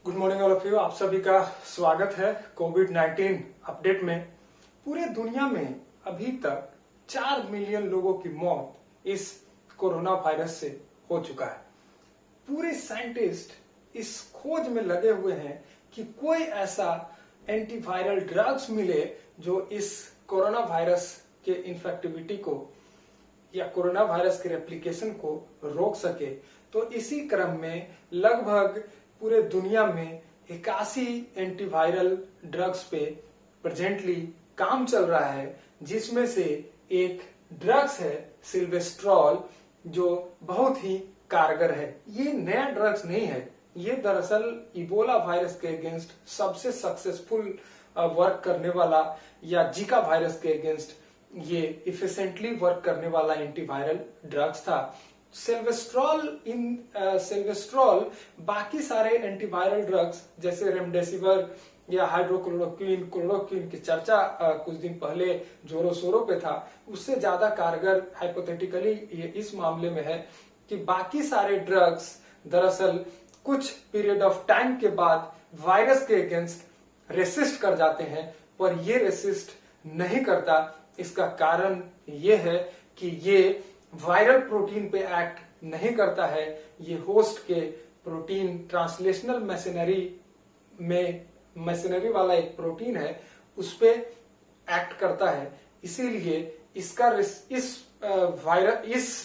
Good morning all of you. आप सभी का स्वागत है कोविड-19 अपडेट में। पूरे दुनिया में अभी तक 4 मिलियन लोगों की मौत इस कोरोना वायरस से हो चुका है। पूरे साइंटिस्ट इस खोज में लगे हुए हैं कि कोई ऐसा एंटीवायरल ड्रग्स मिले जो इस कोरोना वायरस के इन्फेक्टिविटी को या कोरोना वायरस के रेप्लिकेशन को रोक सके। तो इसी क्रम में लगभग पूरे दुनिया में 81 एंटीवायरल ड्रग्स पे प्रेजेंटली काम चल रहा है, जिसमें से एक ड्रग्स है सिल्वेस्ट्रॉल, जो बहुत ही कारगर है। ये नया ड्रग्स नहीं है, ये दरअसल इबोला वायरस के अगेंस्ट सबसे सक्सेसफुल वर्क करने वाला या जीका वायरस के अगेंस्ट ये इफिशिएंटली वर्क करने वाला एंटीवायरल ड्रग्स था। सिल्वेस्ट्रॉल बाकी सारे एंटीवायरल ड्रग्स जैसे रेमडेसिविर या क्लोरोक्विन की चर्चा कुछ दिन पहले जोरों शोरों पे था, उससे ज्यादा कारगर हाइपोथेटिकली ये इस मामले में है कि बाकी सारे ड्रग्स दरअसल कुछ पीरियड ऑफ टाइम के बाद वायरस के अगेंस्ट रेसिस्ट कर जाते हैं, पर ये रेसिस्ट नहीं करता। इसका कारण ये है कि ये वायरल प्रोटीन पे एक्ट नहीं करता है, ये होस्ट के प्रोटीन ट्रांसलेशनल मैसेनरी वाला एक प्रोटीन है, उस पे एक्ट करता है। इसीलिए इस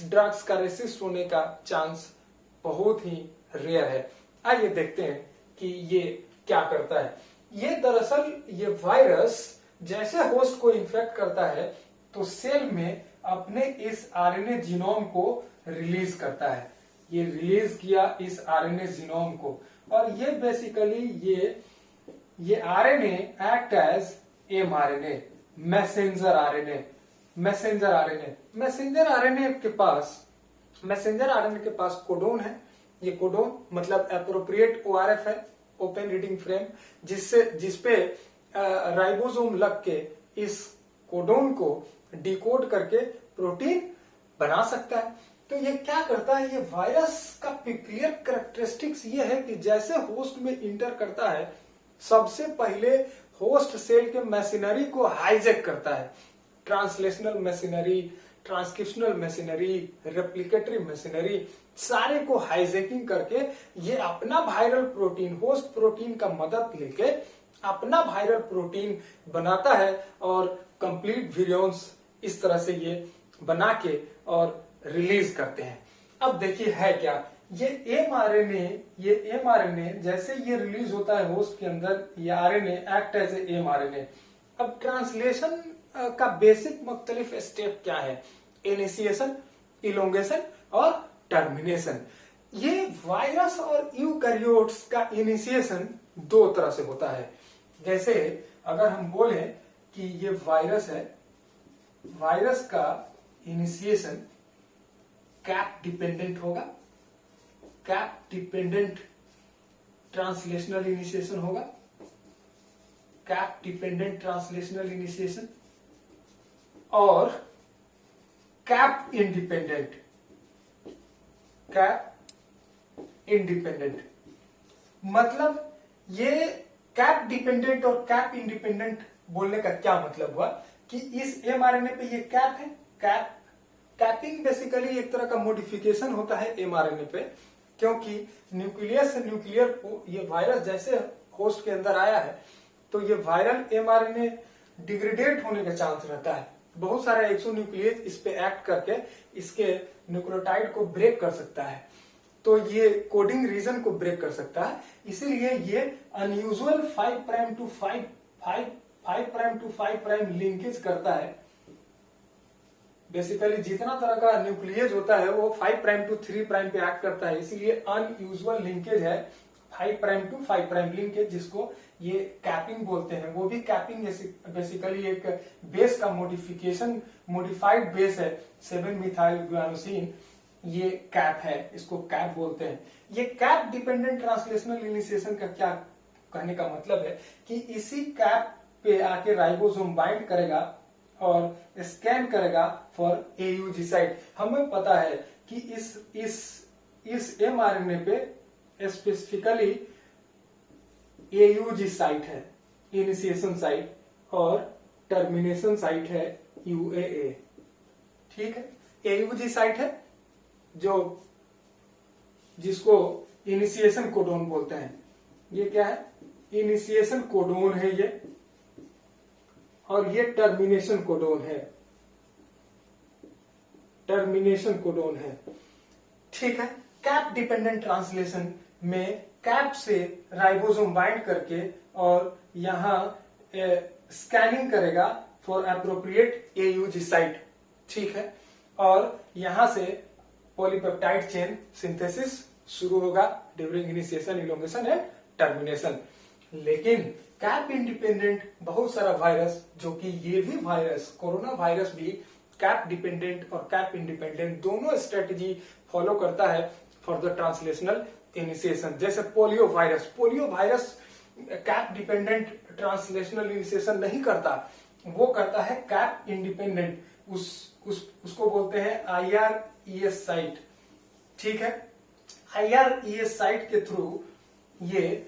ड्रग्स का रेसिस्ट होने का चांस बहुत ही रेयर है। आइए देखते हैं कि ये क्या करता है। ये दरअसल ये वायरस जैसे होस्ट को इन्फेक्ट करता है तो सेल में अपने इस आरएनए जीनोम को रिलीज करता है। ये रिलीज किया इस आरएनए जीनोम को, और ये बेसिकली ये RNA act as mRNA, messenger RNA के पास कोडोन है। ये कोडोन मतलब एप्रोप्रिएट ओआरएफ है, ओपन रीडिंग फ्रेम, जिसपे राइबोसोम लग के इस कोडोन को डिकोड करके प्रोटीन बना सकता है। तो ये क्या करता है, ये वायरस का क्लियर कैरेक्टरिस्टिक्स ये है कि जैसे होस्ट में इंटर करता है, सबसे पहले होस्ट सेल के मशीनरी को हाईजैक करता है। Translational machinery, transcriptional machinery, replicatory machinery, सारे को हाईजैकिंग करके ये अपना वायरल प्रोटीन, होस्ट प्रोटीन का मदद लेके अपना वायरल प्रोटीन बनाता है, और कंप्लीट विरियंस इस तरह से ये बना के और रिलीज करते हैं। अब देखिए है क्या, ये एमआरएनए जैसे ये रिलीज होता है होस्ट के अंदर, ये RNA act as a mRNA. अब ट्रांसलेशन का बेसिक मुख्तलिफ स्टेप क्या है, इनिशिएशन, इलोंगेशन और टर्मिनेशन। ये वायरस और यूकैरियोट्स का इनिशिएशन दो तरह से होता है। जैसे अगर हम बोले कि ये वायरस है, वायरस का इनिशिएशन कैप डिपेंडेंट होगा, कैप डिपेंडेंट ट्रांसलेशनल इनिशिएशन होगा, कैप डिपेंडेंट ट्रांसलेशनल इनिशिएशन, और कैप इंडिपेंडेंट। मतलब ये कैप डिपेंडेंट और कैप इंडिपेंडेंट बोलने का क्या मतलब हुआ कि इस एमआरएनए पे ये कैप है। कैपिंग बेसिकली एक तरह का मॉडिफिकेशन होता है एमआरएनए पे, क्योंकि न्यूक्लियस से न्यूक्लियर को ये वायरस जैसे होस्ट के अंदर आया है तो ये वायरल एमआरएनए डिग्रेडेट होने का चांस रहता है। बहुत सारे एक्सोन्यूक्लियस इस पे एक्ट करके इसके न्यूक्लियोटाइड को ब्रेक कर सकता है, तो ये कोडिंग रीजन को ब्रेक कर सकता है। इसीलिए ये unusual 5 prime to 5 prime linkage करता है। बेसिकली जितना तरह का न्यूक्लियस होता है वो 5 प्राइम टू 3 प्राइम पे एक्ट करता है, इसीलिए अनयूजुअल लिंकेज है 5 प्राइम टू 5 प्राइम लिंकेज, जिसको ये कैपिंग बोलते हैं। वो भी कैपिंग बेसिकली एक बेस का मॉडिफाइड बेस है, 7 मिथाइल ग्लूटामिन, ये कैप है, इसको कैप बोलते हैं। ये कैप डिपेंडेंट ट्रांसलेशनल इनिशिएशन का क्या कहने का मतलब है कि इसी कैप पे आके राइबोसोम बाइंड करेगा और स्कैन करेगा फॉर एयूजी साइट। हमें पता है कि इस एमआरएनए पे स्पेसिफिकली AUG साइट है, इनिशिएशन साइट, और टर्मिनेशन साइट है UAA। ठीक है, AUG साइट है जो जिसको इनिशिएशन कोडोन बोलते हैं। ये क्या है? इनिशिएशन कोडोन है ये, और ये टर्मिनेशन कोडोन है, टर्मिनेशन कोडोन है। ठीक है, कैप डिपेंडेंट ट्रांसलेशन में कैप से राइबोसोम बाइंड करके और यहां स्कैनिंग करेगा फॉर एप्रोप्रिएट AUG साइट। ठीक है, और यहां से पॉलीपेप्टाइड चेन सिंथेसिस शुरू होगा during initiation, elongation and termination. लेकिन कैप इंडिपेंडेंट बहुत सारा वायरस, जो कि ये भी वायरस, कोरोना वायरस भी कैप डिपेंडेंट और कैप इंडिपेंडेंट दोनों स्ट्रेटेजी फॉलो करता है फॉर द ट्रांसलेशनल इनिशिएशन। जैसे polio virus cap dependent translational initiation नहीं करता, वो करता है कैप इंडिपेंडेंट, उसको बोलते हैं IRES साइट। ठीक है, IRES साइट के थ्रू ये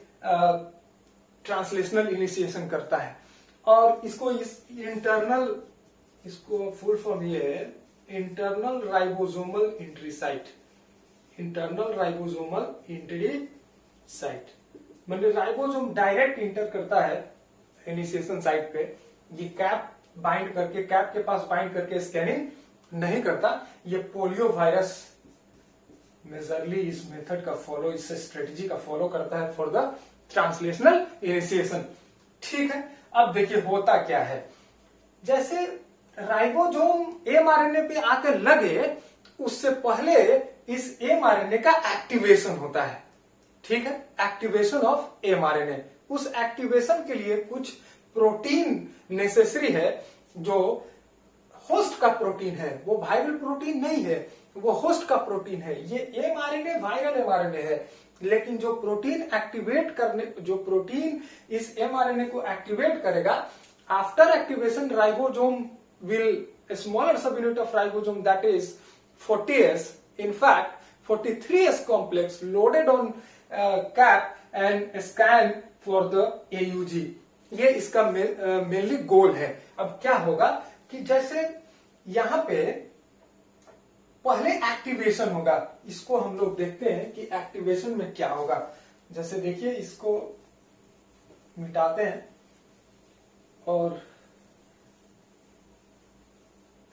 ट्रांसलेशनल इनिशिएशन करता है, और इसको इसको फुल फॉर्म ये है internal ribosomal entry site. Internal ribosomal entry site मतलब राइबोसोम डायरेक्ट इंटर करता है इनिशिएशन साइट पे, ये कैप के पास बाइंड करके स्कैनिंग नहीं करता। ये पोलियो वायरस मेजरली इस मेथड का फॉलो, इस स्ट्रेटेजी का फॉलो करता है फॉर द ट्रांसलेशनल इनिशिएशन। ठीक है, अब देखिए होता क्या है। जैसे राइबोसोम mRNA पे आकर लगे, उससे पहले इस mRNA का एक्टिवेशन होता है। ठीक है, एक्टिवेशन ऑफ mRNA। उस एक्टिवेशन के लिए कुछ प्रोटीन नेसेसरी है, जो होस्ट का प्रोटीन है, वो वायरल प्रोटीन नहीं है, वो होस्ट का प्रोटीन है। ये mRNA वायरल mRNA है, लेकिन जो प्रोटीन इस mRNA को एक्टिवेट करेगा, after activation ribosome will a smaller subunit of ribosome, that is 40S, in fact 43S complex loaded on cap and scan for the AUG। ये इसका मेनली गोल है। अब क्या होगा कि जैसे यहां पे पहले एक्टिवेशन होगा, इसको हम लोग देखते हैं कि एक्टिवेशन में क्या होगा। जैसे देखिए, इसको मिटाते हैं और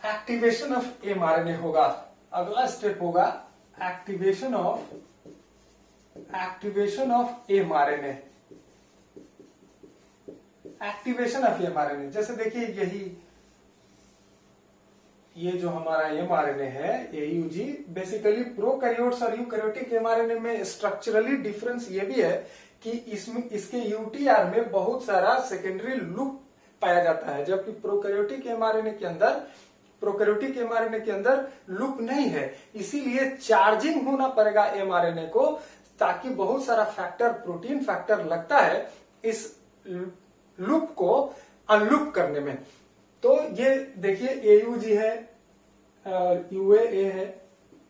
एक्टिवेशन ऑफ mRNA होगा। अगला स्टेप होगा activation of mRNA। Activation of mRNA, जैसे देखिए ये जो हमारा mRNA है AUG, बेसिकली प्रोकैरियोट्स और यूकैरियोटिक mRNA में स्ट्रक्चरली डिफरेंस ये भी है कि इसके UTR में बहुत सारा सेकेंडरी लूप पाया जाता है, जबकि प्रोकैरियोटिक mRNA के अंदर लूप नहीं है। इसीलिए चार्जिंग होना पड़ेगा mRNA को, ताकि बहुत सारा प्रोटीन फैक्टर लगता है इस लूप को अनलूप करने में। तो ये देखिए AUG है और UAA है,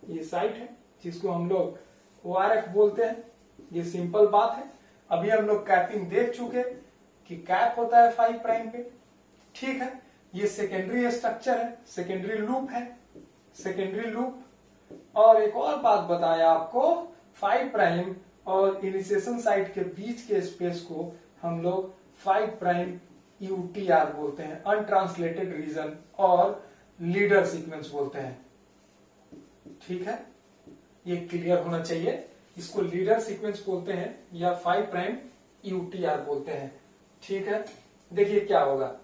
ये साइट है जिसको हम लोग ORF बोलते हैं। ये सिंपल बात है। अभी हम लोग कैपिंग देख चुके कि कैप होता है 5 प्राइम पे। ठीक है, ये सेकेंडरी स्ट्रक्चर है, सेकेंडरी लूप। और एक और बात बताया आपको, 5 प्राइम और इनिशिएशन साइट के बीच के स्पेस को हम लोग 5 प्राइम UTR बोलते हैं, अनट्रांसलेटेड रीजन, और लीडर सीक्वेंस बोलते हैं। ठीक है, ये क्लियर होना चाहिए। इसको लीडर सीक्वेंस बोलते हैं या 5 प्राइम UTR बोलते हैं। ठीक है, देखिए क्या होगा।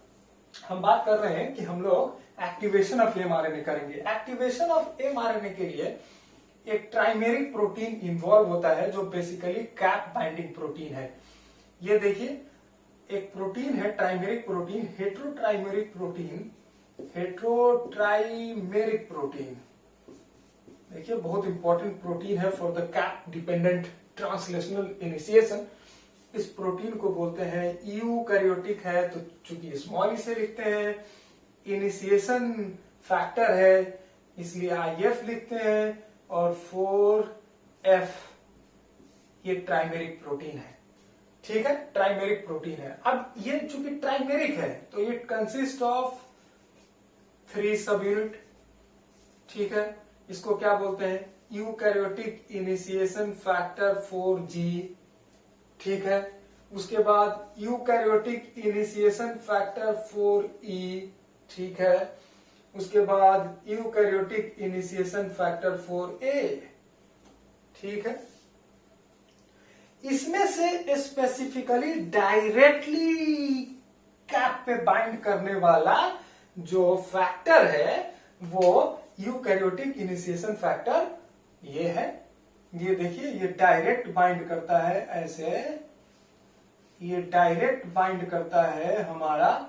हम बात कर रहे हैं कि हम लोग एक्टिवेशन ऑफ mRNA करेंगे। एक्टिवेशन ऑफ mRNA के लिए एक ट्राइमेरिक प्रोटीन इन्वॉल्व होता है, जो बेसिकली कैप बाइंडिंग प्रोटीन है। ये देखिए, एक प्रोटीन है ट्राइमेरिक प्रोटीन, हेट्रोट्राइमेरिक प्रोटीन। देखिए, बहुत इंपॉर्टेंट प्रोटीन है for the cap dependent translational initiation. इस प्रोटीन को बोलते हैं यूकैरियोटिक है, तो चूंकि स्मॉल इसे लिखते हैं। इनिशिएशन फैक्टर है, इसलिए IF लिखते हैं, और 4F ये ट्राइमेरिक प्रोटीन है। ठीक है, ट्राइमेरिक प्रोटीन है। अब ये चूंकि ट्राइमेरिक है तो इट कंसिस्ट ऑफ 3 सब यूनिट। ठीक है, इसको क्या बोलते हैं, यूकैरियोटिक इनिशिएशन फैक्टर 4G। ठीक है, उसके बाद यूकैरियोटिक इनिशिएशन फैक्टर 4E। ठीक है, उसके बाद यूकैरियोटिक इनिशिएशन फैक्टर 4A। ठीक है, इसमें से स्पेसिफिकली डायरेक्टली कैप पे बाइंड करने वाला जो फैक्टर है वो यूकैरियोटिक इनिशिएशन फैक्टर ये है। ये देखिए, ये डायरेक्ट बाइंड करता है ऐसे, ये डायरेक्ट बाइंड करता है हमारा,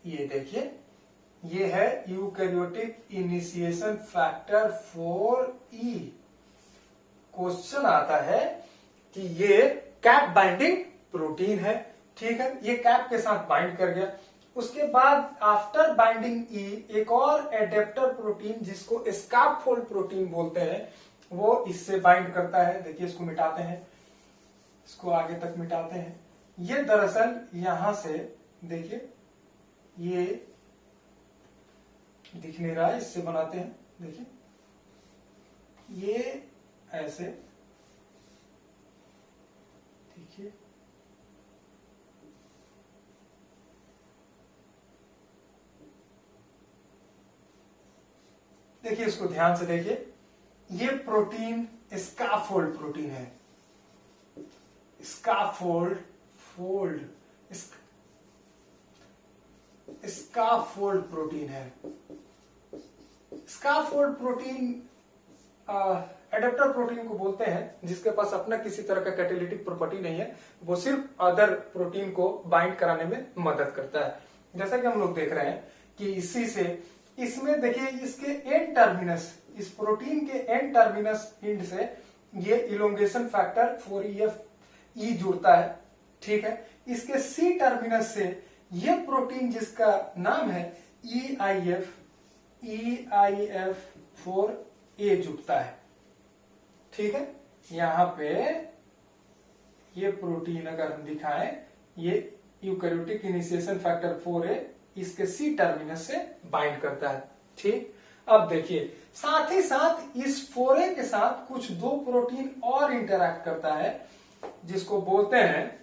ये देखिए, ये है eukaryotic initiation factor 4E। Question आता है कि ये कैप बाइंडिंग प्रोटीन है। ठीक है, ये कैप के साथ बाइंड कर गया। उसके बाद आफ्टर बाइंडिंग ई एक और एडेप्टर प्रोटीन जिसको स्कार्फोल्ड प्रोटीन बोलते हैं वो इससे बाइंड करता है। देखिए, इसको मिटाते हैं, इसको आगे तक मिटाते हैं। ये दरअसल यहां से देखिए, ये दिख नहीं रहा है, इससे बनाते हैं। देखिए, ये ऐसे, देखिए, देखिए, इसको ध्यान से देखिए, ये प्रोटीन स्काफोल्ड प्रोटीन है। स्काफोल्ड प्रोटीन है। स्काफोल्ड प्रोटीन एडेप्टर प्रोटीन को बोलते हैं जिसके पास अपना किसी तरह का कैटालिटिक प्रॉपर्टी नहीं है, वो सिर्फ अदर प्रोटीन को बाइंड कराने में मदद करता है। जैसा कि हम लोग देख रहे हैं कि इसी से, इसमें देखिए, इसके एंड टर्मिनस, इस प्रोटीन के एंड टर्मिनस एंड से ये इलोंगेशन फैक्टर 4EF जुड़ता है। ठीक है, इसके सी टर्मिनस से ये प्रोटीन जिसका नाम है EIF4A जुड़ता है। ठीक है, यहां पे ये प्रोटीन अगर हम दिखाएं, ये यूकैरियोटिक इनिशिएशन फैक्टर 4A इसके सी टर्मिनस से बाइंड करता है। ठीक, अब देखिए, साथ ही साथ इस 4A के साथ कुछ 2 प्रोटीन और इंटरैक्ट करता है जिसको बोलते हैं,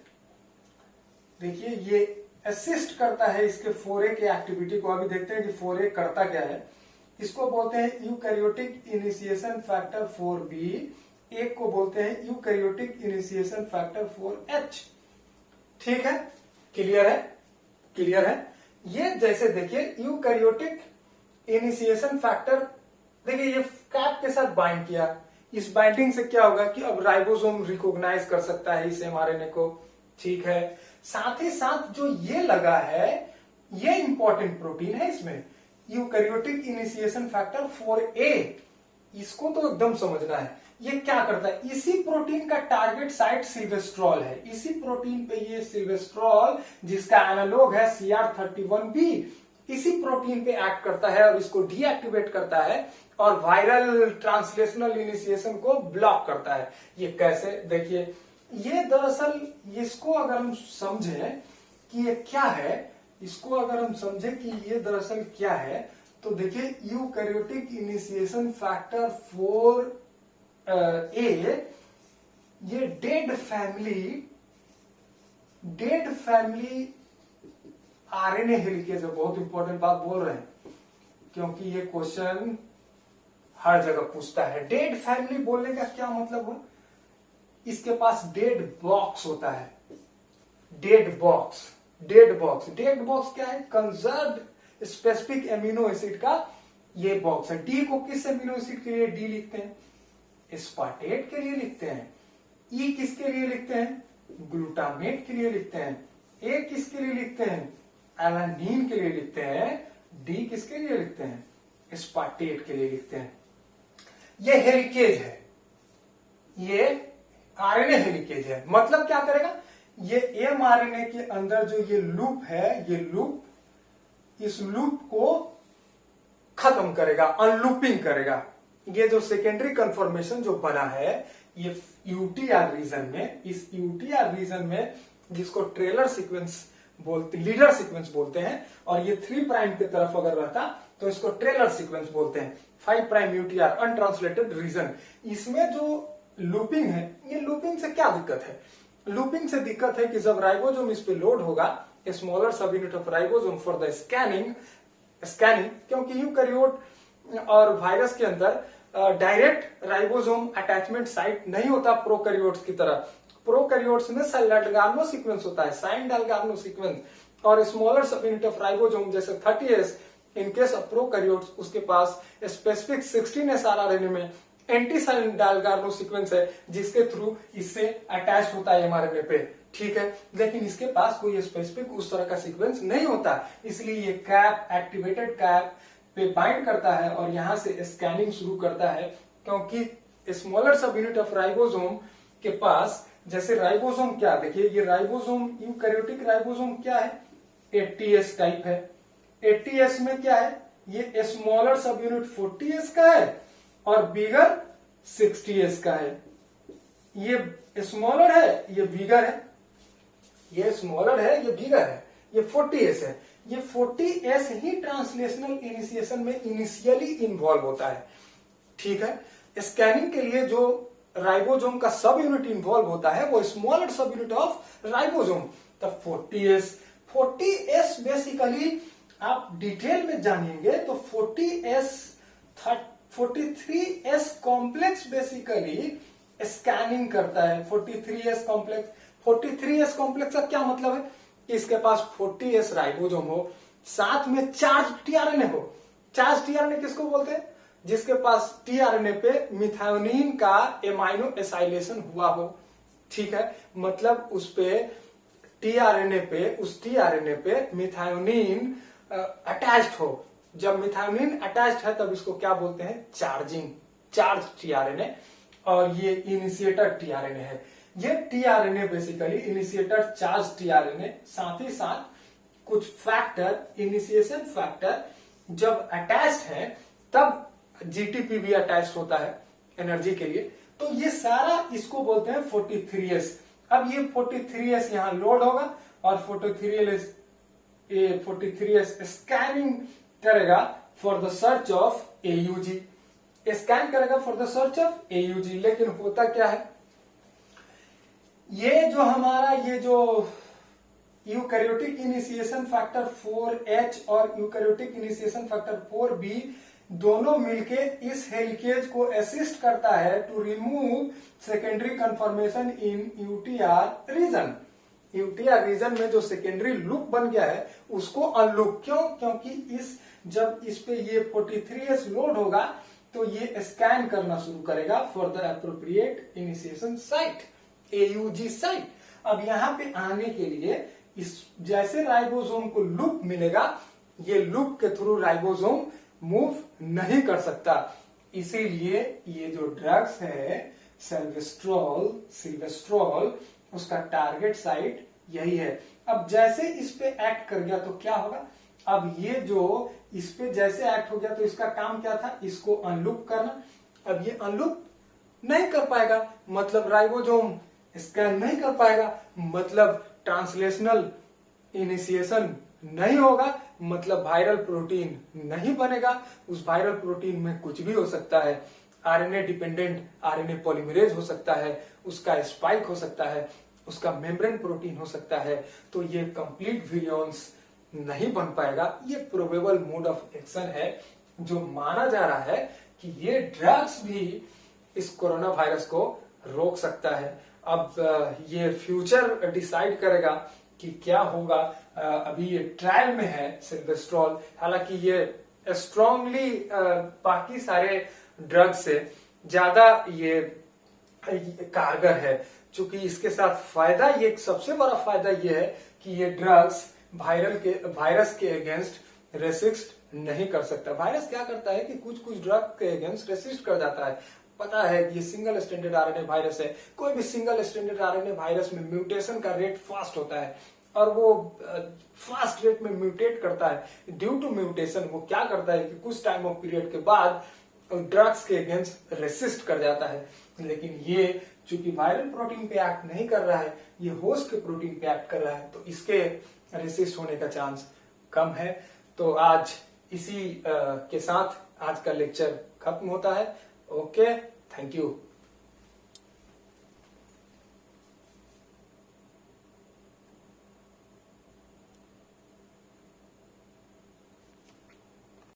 देखिए, ये असिस्ट करता है इसके 4A के एक्टिविटी को। अभी देखते हैं कि 4A करता क्या है। इसको बोलते हैं यूकैरियोटिक इनिशिएशन फैक्टर 4B, एक को बोलते हैं यूकैरियोटिक इनिशिएशन फैक्टर 4H। ठीक है, क्लियर है, क्लियर है। ये जैसे देखिए, यूकैरियोटिक इनिशिएशन फैक्टर, देखिए, ये कैप के साथ बाइंड किया। इस बाइंडिंग से क्या होगा कि अब राइबोसोम रिकॉग्नाइज कर सकता है इस mRNA को। ठीक है, साथ ही साथ जो ये लगा है, ये इंपॉर्टेंट प्रोटीन है इसमें, यूकैरियोटिक इनिशिएशन फैक्टर 4A। इसको तो एकदम समझना है। ये क्या करता है, इसी प्रोटीन का टारगेट साइट सिल्वेस्ट्रॉल है। इसी प्रोटीन पे ये सिल्वेस्ट्रॉल जिसका एनालॉग है CR31B, इसी प्रोटीन पे एक्ट करता है और इसको डीएक्टिवेट करता है और वायरल ट्रांसलेशनल इनिशिएशन को ब्लॉक करता है। ये कैसे, देखिए, ये दरअसल, इसको अगर हम समझें कि ये क्या है, इसको अगर हम समझें कि ये दरअसल क्या है, तो देखिए, यूकैरियोटिक इनिशिएशन फैक्टर 4A ये डेड फैमिली RNA हेलिकेज है। बहुत इंपॉर्टेंट बात बोल रहे हैं क्योंकि ये क्वेश्चन हर जगह पूछता है। डेड फैमिली बोलने का क्या मतलब है, इसके पास डेड बॉक्स होता है। डेड बॉक्स क्या है, कंजर्व्ड स्पेसिफिक एमिनो एसिड का ये बॉक्स है। डी को किस एमिनो एसिड के लिए डी लिखते हैं, एस्पार्टेट के लिए लिखते हैं। ई किसके लिए लिखते हैं, ग्लूटामेट के लिए लिखते हैं। ए किसके लिए लिखते हैं, एलानीन के लिए लिखते हैं। डी किसके लिए लिखते हैं, एस्पार्टेट के लिए लिखते हैं। ये हेलिकेज है, ये आरएनए हेलिकेज है। मतलब क्या करेगा, ये mRNA के अंदर जो ये लूप है, ये लूप, इस लूप को खत्म करेगा, अनलूपिंग करेगा। ये जो सेकेंडरी कन्फर्मेशन जो बना है, ये यूटीआर रीजन में, इस यूटीआर रीजन में जिसको ट्रेलर सीक्वेंस बोलते, लीडर सीक्वेंस बोलते हैं, और ये 3 प्राइम की तरफ अगर रहता तो इसको ट्रेलर सीक्वेंस बोलते हैं। 5 प्राइम यूटीआर अनट्रांसलेटेड रीजन, इसमें जो लूपिंग है, ये लूपिंग से क्या दिक्कत है? लूपिंग से दिक्कत है कि जब राइबोसोम इस पे लोड होगा, स्मॉलर सब unit of ribosome for the scanning, क्योंकि यूकैरियोट और वायरस के अंदर डायरेक्ट राइबोसोम अटैचमेंट साइट नहीं होता प्रोकैरियोट्स की तरह। प्रोकैरियोट्स में डाल्गार्नो सीक्वेंस होता है, साइन डाल्गार्नो सीक्वेंस, और स्मॉलर सब यूनिट ऑफ राइबोसोम जैसे 30S in case of prokaryotes उसके पास स्पेसिफिक 16S आरएनए में एंटी साइन डाल्गार्नो सीक्वेंस है, जिसके थ्रू इससे अटैच होता है एमआरएनए पे, ठीक है। लेकिन इसके पास कोई स्पेसिफिक उस तरह का सीक्वेंस नहीं होता, इसलिए ये कैप, एक्टिवेटेड कैप पे बाइंड करता है और यहां से स्कैनिंग शुरू करता है। क्योंकि स्मॉलर सब यूनिट ऑफ राइबोसोम के पास, जैसे राइबोसोम क्या, देखिए ये राइबोसोम, यूकैरियोटिक राइबोसोम क्या है, 80S टाइप है। 80S में क्या है, ये स्मॉलर सब यूनिट 40S का है और बिगर 60S का है। ये स्मॉलर है, ये बिगर है, ये स्मॉलर है, ये बिगर है, ये 40S है। ये 40S ही ट्रांसलेशनल इनिशिएशन में इनिशियली इन्वॉल्व होता है, ठीक है। स्कैनिंग के लिए जो राइबोसोम का सब यूनिट इन्वॉल्व होता है वो स्मॉलर सब यूनिट ऑफ राइबोसोम। तब 40S बेसिकली आप डिटेल में जानेंगे तो 43S कॉम्प्लेक्स बेसिकली स्कैनिंग करता है। 43S कॉम्प्लेक्स का क्या मतलब है? इसके पास 40S राइबोसोम हो, साथ में चार्ज टीआरएनए हो। चार्ज टीआरएनए किसको बोलते हैं? जिसके पास टीआरएनए पे मिथायोनिन का एमाइनो एसाइलेशन हुआ हो, ठीक है। मतलब उस पे टीआरएनए पे मिथायोनिन अटैच्ड हो। जब मिथायोनिन अटैच्ड है तब इसको क्या बोलते हैं? चार्ज टीआरएनए, और ये इनिशिएटर टीआरएनए है। ये tRNA basically initiator charge tRNA, साथ ही साथ कुछ फैक्टर, इनिशिएशन फैक्टर जब अटैच्ड है तब जीटीपी भी अटैच्ड होता है एनर्जी के लिए। तो ये सारा इसको बोलते हैं 43S। अब ये 43S यहां लोड होगा और 43S स्कैनिंग करेगा for the search of AUG, scan करेगा for the search of AUG. लेकिन होता क्या है, ये जो हमारा ये जो यूकैरियोटिक इनिशिएशन फैक्टर 4H और यूकैरियोटिक इनिशिएशन फैक्टर 4B दोनों मिलके इस हेलिकेज को असिस्ट करता है to remove secondary conformation in UTR region. UTR region में जो सेकेंडरी लूप बन गया है उसको अनलूप, क्योंकि जब इस पे ये 43S लोड होगा तो ये स्कैन करना शुरू करेगा for the appropriate initiation site, AUG site. अब यहां पे आने के लिए इस जैसे राइबोसोम को लूप मिलेगा, ये लूप के थ्रू राइबोसोम मूव नहीं कर सकता। इसीलिए ये जो ड्रग्स है सिल्वेस्ट्रॉल, उसका टारगेट साइट यही है। अब जैसे इस पे एक्ट कर गया तो क्या होगा? अब ये जो इस पे जैसे एक्ट हो गया तो इसका काम क्या था? इसको अनलूप करना। अब ये अनलूप नहीं कर पाएगा, मतलब राइबोसोम स्कैन नहीं कर पाएगा, मतलब ट्रांसलेशनल इनिशिएशन नहीं होगा, मतलब वायरल प्रोटीन नहीं बनेगा। उस वायरल प्रोटीन में कुछ भी हो सकता है, आरएनए डिपेंडेंट आरएनए पॉलीमरेज हो सकता है, उसका स्पाइक हो सकता है, उसका मेम्ब्रेन प्रोटीन हो सकता है। तो ये कंप्लीट विरियंस नहीं बन पाएगा। ये प्रोबेबल मोड ऑफ एक्शन है जो माना जा रहा है कि ये ड्रग्स भी इस कोरोना वायरस को रोक सकता है। अब ये फ्यूचर डिसाइड करेगा कि क्या होगा। अभी ये ट्रायल में है सिल्वेस्ट्रॉल, हालांकि ये स्ट्रांगली बाकी सारे ड्रग्स से ज्यादा ये कारगर है, क्योंकि इसके साथ फायदा, ये सबसे बड़ा फायदा ये है कि ये ड्रग्स वायरस के अगेंस्ट रेसिस्ट नहीं कर सकता। वायरस क्या करता है कि कुछ ड्रग के अगेंस्ट रेसिस्ट कर जाता है। पता है कि ये सिंगल स्टैंडर्ड आरएनए वायरस है, कोई भी सिंगल स्टैंडर्ड आरएनए वायरस में म्यूटेशन का रेट फास्ट होता है और वो फास्ट रेट में म्यूटेट करता है। ड्यू टू म्यूटेशन वो क्या करता है कि कुछ टाइम ऑफ पीरियड के बाद ड्रग्स के अगेंस्ट रेसिस्ट कर जाता है। लेकिन ये चूंकि वायरल प्रोटीन पे एक्ट नहीं कर रहा है, ये होस्ट के प्रोटीन पे एक्ट कर रहा है, तो इसके रेसिस्ट होने का चांस कम है। तो आज इसी के साथ आज का लेक्चर खत्म होता है। Okay, thank you.